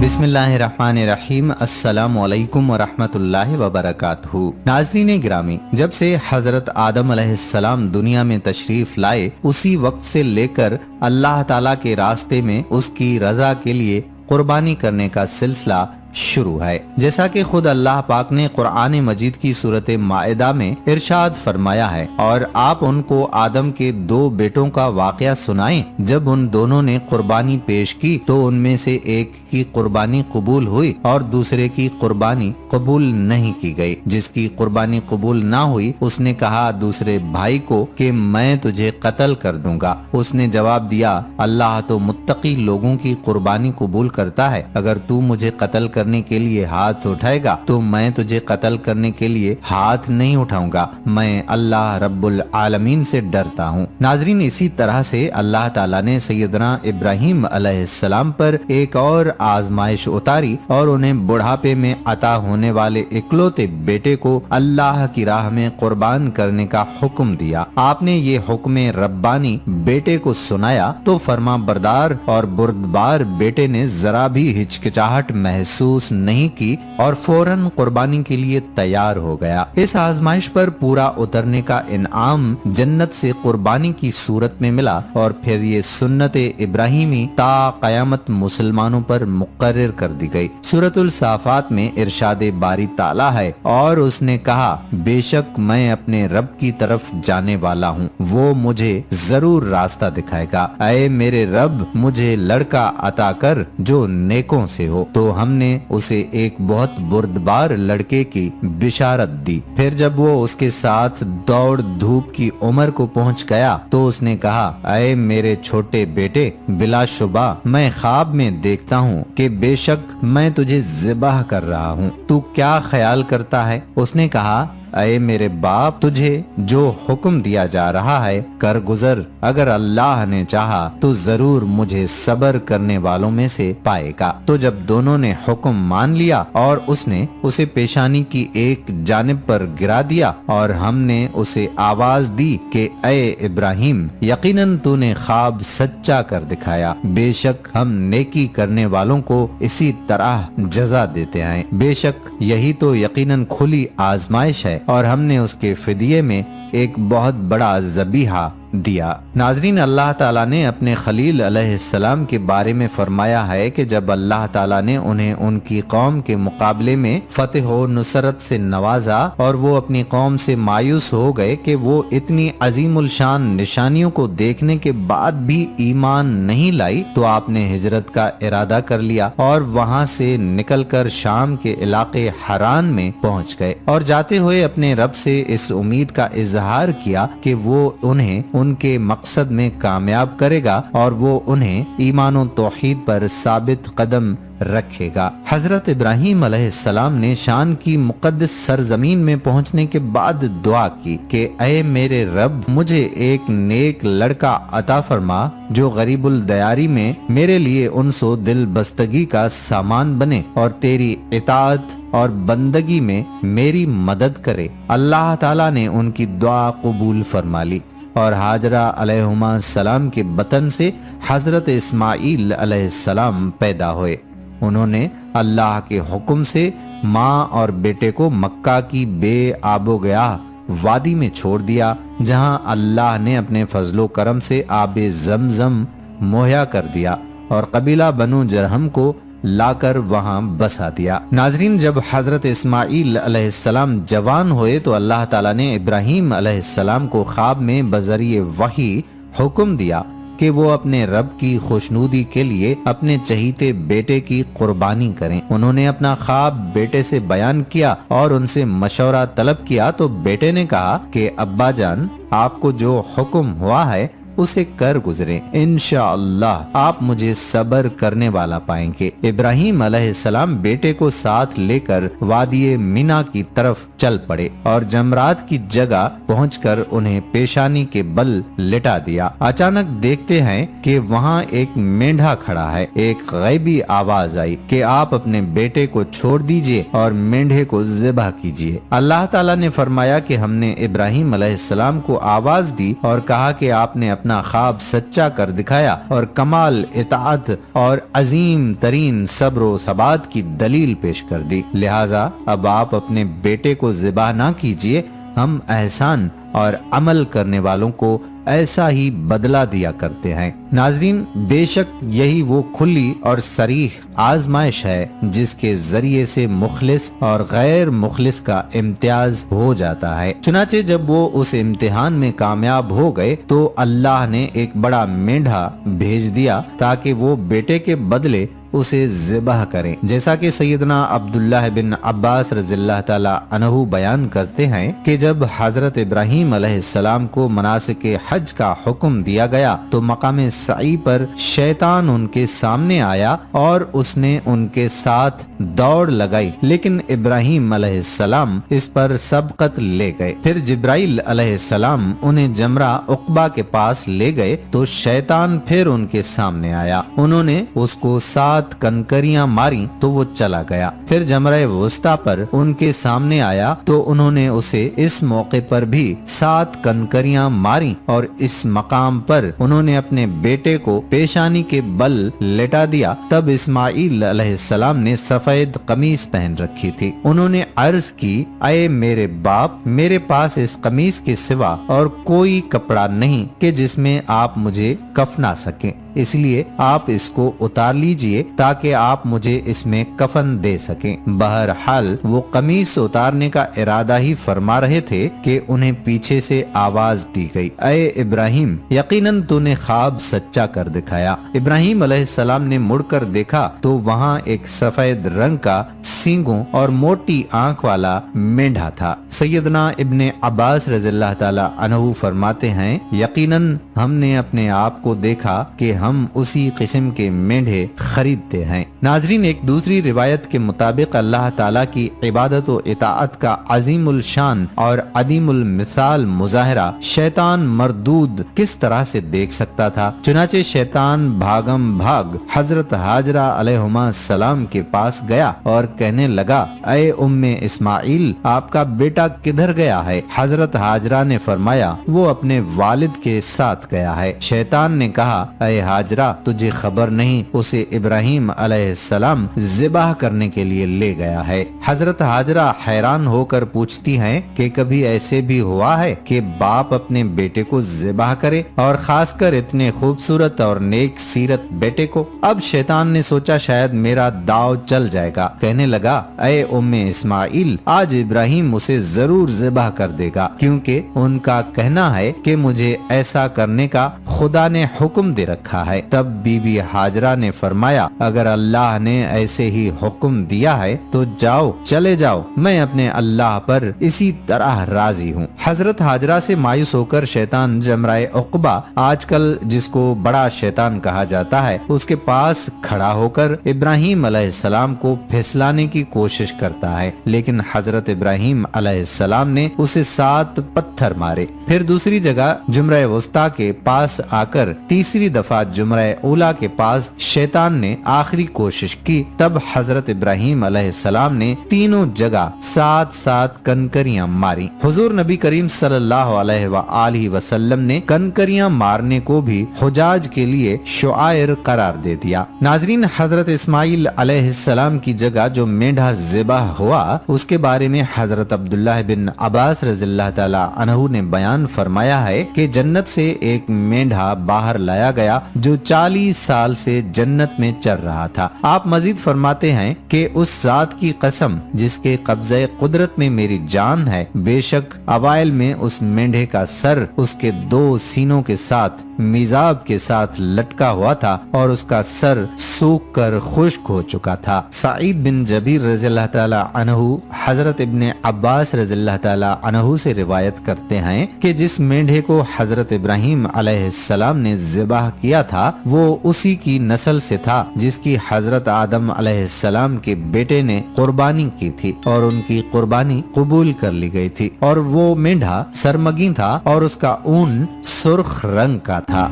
بسم اللہ الرحمن الرحیم۔ السلام علیکم ورحمۃ اللہ وبرکاتہ۔ ناظرین گرامی، جب سے حضرت آدم علیہ السلام دنیا میں تشریف لائے، اسی وقت سے لے کر اللہ تعالیٰ کے راستے میں اس کی رضا کے لیے قربانی کرنے کا سلسلہ شروع ہے، جیسا کہ خود اللہ پاک نے قرآن مجید کی سورۃ مائدہ میں ارشاد فرمایا ہے، اور آپ ان کو آدم کے 2 بیٹوں کا واقعہ سنائیں۔ جب ان دونوں نے قربانی پیش کی تو ان میں سے ایک کی قربانی قبول ہوئی اور دوسرے کی قربانی قبول نہیں کی گئی۔ جس کی قربانی قبول نہ ہوئی اس نے کہا دوسرے بھائی کو کہ میں تجھے قتل کر دوں گا۔ اس نے جواب دیا، اللہ تو متقی لوگوں کی قربانی قبول کرتا ہے، اگر تو مجھے قتل کرنے کے لیے ہاتھ اٹھائے گا تو میں تجھے قتل کرنے کے لیے ہاتھ نہیں اٹھاؤں گا، میں اللہ رب العالمین سے ڈرتا ہوں۔ ناظرین، اسی طرح سے اللہ تعالیٰ نے سیدنا ابراہیم علیہ السلام پر ایک اور آزمائش اتاری اور انہیں بڑھاپے میں عطا ہونے والے اکلوتے بیٹے کو اللہ کی راہ میں قربان کرنے کا حکم دیا۔ آپ نے یہ حکم ربانی بیٹے کو سنایا تو فرما بردار اور بردبار بیٹے نے ذرا بھی ہچکچاہٹ محسوس نہیں کی اور فوراً قربانی کے لیے تیار ہو گیا۔ اس آزمائش پر پورا اترنے کا انعام جنت سے قربانی کی صورت میں ملا، اور پھر یہ سنت ابراہیمی تا قیامت مسلمانوں پر مقرر کر دی گئی۔ سورۃ الصافات میں ارشاد باری تعالیٰ ہے، اور اس نے کہا بے شک میں اپنے رب کی طرف جانے والا ہوں، وہ مجھے ضرور راستہ دکھائے گا۔ اے میرے رب، مجھے لڑکا عطا کر جو نیکوں سے ہو۔ تو ہم نے اسے ایک بہت بردبار لڑکے کی بشارت دی۔ پھر جب وہ اس کے ساتھ دوڑ دھوپ کی عمر کو پہنچ گیا تو اس نے کہا، اے میرے چھوٹے بیٹے، بلا شبہ میں خواب میں دیکھتا ہوں کہ بے شک میں تجھے ذبح کر رہا ہوں، تو کیا خیال کرتا ہے؟ اس نے کہا، اے میرے باپ، تجھے جو حکم دیا جا رہا ہے کر گزر، اگر اللہ نے چاہا تو ضرور مجھے صبر کرنے والوں میں سے پائے گا۔ تو جب دونوں نے حکم مان لیا اور اس نے اسے پیشانی کی ایک جانب پر گرا دیا، اور ہم نے اسے آواز دی کہ اے ابراہیم، یقیناً تو نے خواب سچا کر دکھایا، بے شک ہم نیکی کرنے والوں کو اسی طرح جزا دیتے ہیں، بے شک یہی تو یقیناً کھلی آزمائش ہے، اور ہم نے اس کے فدیے میں ایک بہت بڑا ذبیحہ دیا۔ ناظرین، اللہ تعالیٰ نے اپنے خلیل علیہ السلام کے بارے میں فرمایا ہے کہ جب اللہ تعالیٰ نے انہیں ان کی قوم کے مقابلے میں فتح و نصرت سے نوازا اور وہ اپنی قوم سے مایوس ہو گئے کہ وہ اتنی عظیم الشان نشانیوں کو دیکھنے کے بعد بھی ایمان نہیں لائی، تو آپ نے ہجرت کا ارادہ کر لیا اور وہاں سے نکل کر شام کے علاقے حران میں پہنچ گئے، اور جاتے ہوئے اپنے رب سے اس امید کا اظہار کیا کہ وہ انہیں ان کے مقصد میں کامیاب کرے گا اور وہ انہیں ایمان و توحید پر ثابت قدم رکھے گا۔ حضرت ابراہیم علیہ السلام نے شام کی مقدس سرزمین میں پہنچنے کے بعد دعا کی کہ اے میرے رب، مجھے ایک نیک لڑکا عطا فرما جو غریب الدیاری میں میرے لیے انس و دل بستگی کا سامان بنے اور تیری اطاعت اور بندگی میں میری مدد کرے۔ اللہ تعالیٰ نے ان کی دعا قبول فرما لی، اور ہاجرہ علیہما السلام کے بطن سے حضرت اسماعیل علیہ السلام پیدا ہوئے۔ انہوں نے اللہ کے حکم سے ماں اور بیٹے کو مکہ کی بے آب و گیاہ وادی میں چھوڑ دیا، جہاں اللہ نے اپنے فضل و کرم سے آب زمزم مہیا کر دیا، اور قبیلہ بنو جرہم کو لا کر وہاں بسا دیا۔ ناظرین، جب حضرت اسماعیل علیہ السلام جوان ہوئے تو اللہ تعالیٰ نے ابراہیم علیہ السلام کو خواب میں بذریعہ وحی حکم دیا کہ وہ اپنے رب کی خوشنودی کے لیے اپنے چہیتے بیٹے کی قربانی کریں۔ انہوں نے اپنا خواب بیٹے سے بیان کیا اور ان سے مشورہ طلب کیا، تو بیٹے نے کہا کہ ابا جان، آپ کو جو حکم ہوا ہے اسے کر گزریں، انشاءاللہ آپ مجھے صبر کرنے والا پائیں گے۔ ابراہیم علیہ السلام بیٹے کو ساتھ لے کر وادی مینا کی طرف چل پڑے اور جمرات کی جگہ پہنچ کر انہیں پیشانی کے بل لٹا دیا۔ اچانک دیکھتے ہیں کہ وہاں ایک مینڈھا کھڑا ہے۔ ایک غیبی آواز آئی کہ آپ اپنے بیٹے کو چھوڑ دیجئے اور مینڈھے کو ذبح کیجئے۔ اللہ تعالیٰ نے فرمایا کہ ہم نے ابراہیم علیہ السلام کو آواز دی اور کہا کہ آپ نے اپنا خواب سچا کر دکھایا اور کمال اطاعت اور عظیم ترین صبر و ثبات کی دلیل پیش کر دی۔ لہٰذا اب آپ اپنے بیٹے کو ذبح نہ کیجیے، ہم احسان اور عمل کرنے والوں کو ایسا ہی بدلہ دیا کرتے ہیں۔ ناظرین، بے شک یہی وہ کھلی اور صریح آزمائش ہے جس کے ذریعے سے مخلص اور غیر مخلص کا امتیاز ہو جاتا ہے۔ چنانچہ جب وہ اس امتحان میں کامیاب ہو گئے تو اللہ نے ایک بڑا مینڈھا بھیج دیا تاکہ وہ بیٹے کے بدلے اسے ذبح کریں، جیسا کہ سیدنا عبداللہ بن عباس رضی اللہ تعالی عنہ بیان کرتے ہیں کہ جب حضرت ابراہیم علیہ السلام کو مناسک حج کا حکم دیا گیا تو مقام سعی پر شیطان ان کے سامنے آیا اور اس نے ان کے ساتھ دوڑ لگائی، لیکن ابراہیم علیہ السلام اس پر سبقت لے گئے۔ پھر جبرائیل علیہ السلام انہیں جمرہ عقبہ کے پاس لے گئے تو شیطان پھر ان کے سامنے آیا، انہوں نے اس کو 7 کنکریاں ماری تو وہ چلا گیا۔ پھر جمرہ وسطیٰ پر ان کے سامنے آیا تو انہوں نے اسے اس موقع پر بھی 7 کنکریاں ماری اور اس مقام پر انہوں نے اپنے بیٹے کو پیشانی کے بل لٹا دیا۔ تب اسماعیل علیہ السلام نے سفید قمیص پہن رکھی تھی، انہوں نے عرض کی، اے میرے باپ، میرے پاس اس قمیص کے سوا اور کوئی کپڑا نہیں کہ جس میں آپ مجھے کفنا سکیں، اس لیے آپ اس کو اتار لیجئے تاکہ آپ مجھے اس میں کفن دے سکیں۔ بہرحال وہ قمیص اتارنے کا ارادہ ہی فرما رہے تھے کہ انہیں پیچھے سے آواز دی گئی، اے ابراہیم، یقیناً تو نے خواب سچا کر دکھایا۔ ابراہیم علیہ السلام نے مڑ کر دیکھا تو وہاں ایک سفید رنگ کا سینگوں اور موٹی آنکھ والا مینڈھا تھا۔ سیدنا ابن عباس رضی اللہ تعالی عنہ فرماتے ہیں، یقیناً ہم نے اپنے آپ کو دیکھا کہ ہم اسی قسم کے مینڈھے خریدتے ہیں۔ ناظرین، ایک دوسری روایت کے مطابق اللہ تعالیٰ کی عبادت و اطاعت کا عظیم الشان اور عدیم المثال مظاہرہ شیطان مردود کس طرح سے دیکھ سکتا تھا۔ چنانچہ شیطان بھاگم بھاگ حضرت ہاجرہ علیہما السلام کے پاس گیا اور کہنے لگا، اے ام اسماعیل، آپ کا بیٹا کدھر گیا ہے؟ حضرت ہاجرہ نے فرمایا، وہ اپنے والد کے ساتھ گیا ہے۔ شیطان نے کہا، اے ہاجرہ، تجھے خبر نہیں، اسے ابراہیم علیہ السلام ذبح کرنے کے لیے لے گیا ہے۔ حضرت ہاجرہ حیران ہو کر پوچھتی ہیں کہ کبھی ایسے بھی ہوا ہے کہ باپ اپنے بیٹے کو ذبح کرے، اور خاص کر اتنے خوبصورت اور نیک سیرت بیٹے کو؟ اب شیطان نے سوچا شاید میرا داؤ چل جائے گا، کہنے لگا، اے ام اسماعیل، آج ابراہیم اسے ضرور ذبح کر دے گا، کیونکہ ان کا کہنا ہے کہ مجھے ایسا کرنے کا خدا نے حکم دے رکھا ہے۔ تب بی بی ہاجرہ نے فرمایا، اگر اللہ نے ایسے ہی حکم دیا ہے تو جاؤ، چلے جاؤ، میں اپنے اللہ پر اسی طرح راضی ہوں۔ حضرت ہاجرہ سے مایوس ہو کر شیطان جمرہ عقبہ، آج کل جس کو بڑا شیطان کہا جاتا ہے، اس کے پاس کھڑا ہو کر ابراہیم علیہ السلام کو پھسلانے کی کوشش کرتا ہے، لیکن حضرت ابراہیم علیہ السلام نے اسے 7 پتھر مارے۔ پھر دوسری جگہ جمرہ وسطیٰ کے پاس آ کر تیسری دفعہ جمرہ اولا کے پاس شیطان نے آخری کوشش کی۔ تب حضرت ابراہیم علیہ السلام نے تینوں جگہ 7 کنکریاں ماری۔ حضور نبی کریم صلی اللہ علیہ وآلہ وسلم نے کنکریاں مارنے کو بھی حجاج کے لیے شعائر قرار دے دیا۔ ناظرین، حضرت اسماعیل علیہ السلام کی جگہ جو مینڈھا ذبح ہوا، اس کے بارے میں حضرت عبداللہ بن عباس رضی اللہ تعالی عنہ نے بیان فرمایا ہے کہ جنت سے ایک مینڈھا باہر لایا گیا جو 40 سال سے جنت میں چر رہا تھا۔ آپ مزید فرماتے ہیں کہ اس ذات کی قسم جس کے قبضہ قدرت میں میری جان ہے، بے شک اوائل میں اس مینڈھے کا سر اس کے 2 سینوں کے ساتھ میزاب کے ساتھ لٹکا ہوا تھا اور اس کا سر سوکھ کر خشک ہو چکا تھا۔ سعید بن جبیر رضی اللہ تعالی عنہ حضرت ابن عباس رضی اللہ تعالی عنہ سے روایت کرتے ہیں کہ جس مینڈھے کو حضرت ابراہیم علیہ السلام نے ذبح کیا تھا وہ اسی کی نسل سے تھا جس کی حضرت آدم علیہ السلام کے بیٹے نے قربانی کی تھی، اور ان کی قربانی قبول کر لی گئی تھی، اور وہ مینڈھا سرمگی تھا اور اس کا اون سرخ رنگ کا تھا۔